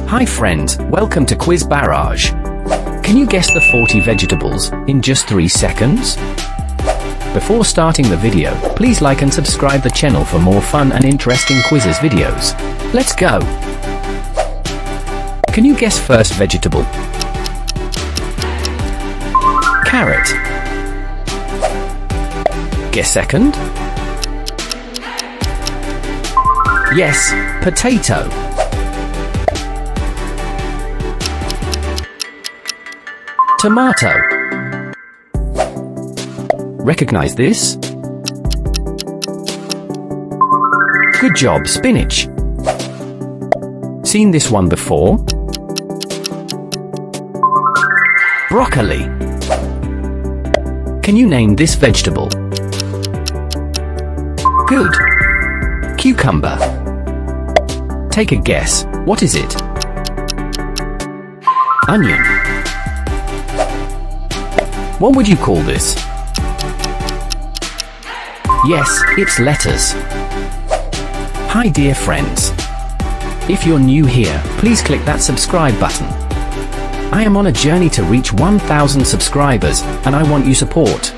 Hi friends, welcome to Quiz Barrage. Can you guess the 40 vegetables in just 3 seconds? Before starting the video, please like and subscribe the channel for more fun and interesting quizzes videos. Let's go! Can you guess first vegetable? Carrot. Guess second? Yes, potato. Tomato. Recognize this? Good job, spinach. Seen this one before? Broccoli. Can you name this vegetable? Good. Cucumber. Take a guess. What is it? Onion. What would you call this? Yes, it's lettuce. Hi dear friends. If you're new here, please click that subscribe button. I am on a journey to reach 1,000 subscribers, and I want your support.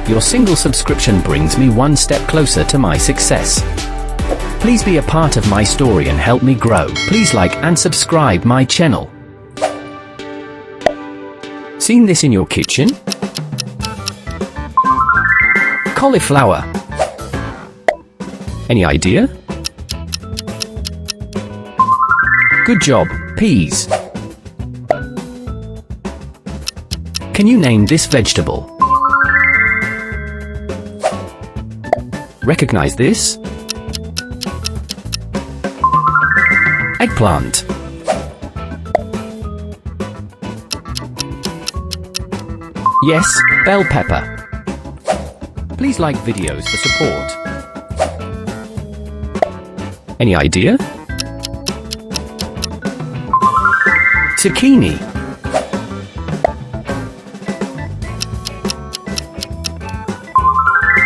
Your single subscription brings me one step closer to my success. Please be a part of my story and help me grow. Please like and subscribe my channel. Seen this in your kitchen? Cauliflower. Any idea? Good job, peas. Can you name this vegetable? Recognize this? Eggplant. Yes, bell pepper. Please like videos for support. Any idea? Zucchini.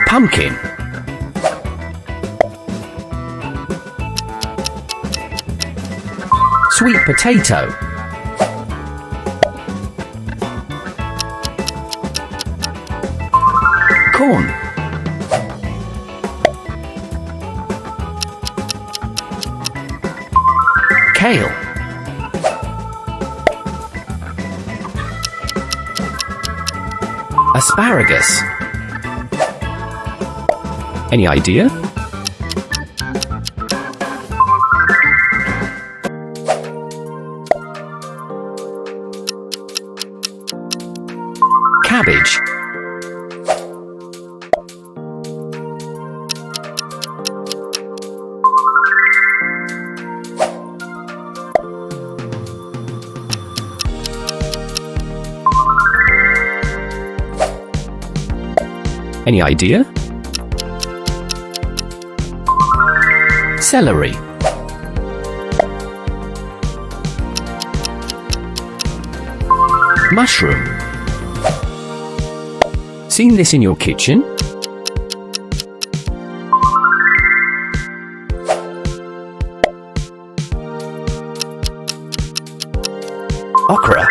Pumpkin. Sweet potato. Corn. Kale. Asparagus. Any idea? Cabbage. Any idea? Celery. Mushroom. Seen this in your kitchen? Okra.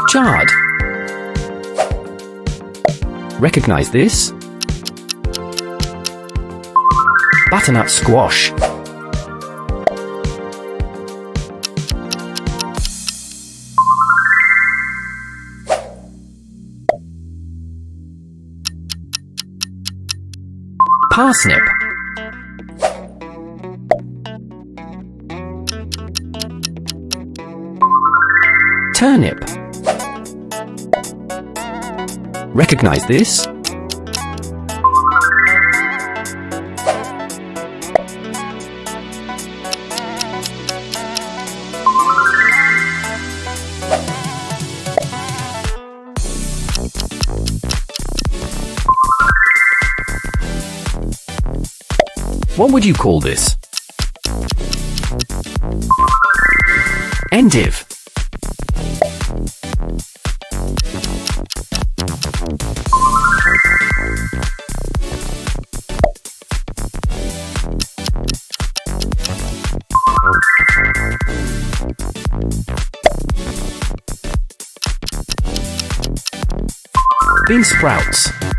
Chard. Recognize this? Butternut squash. Parsnip. Turnip. Recognize this? What would you call this? Endive. Bean sprouts.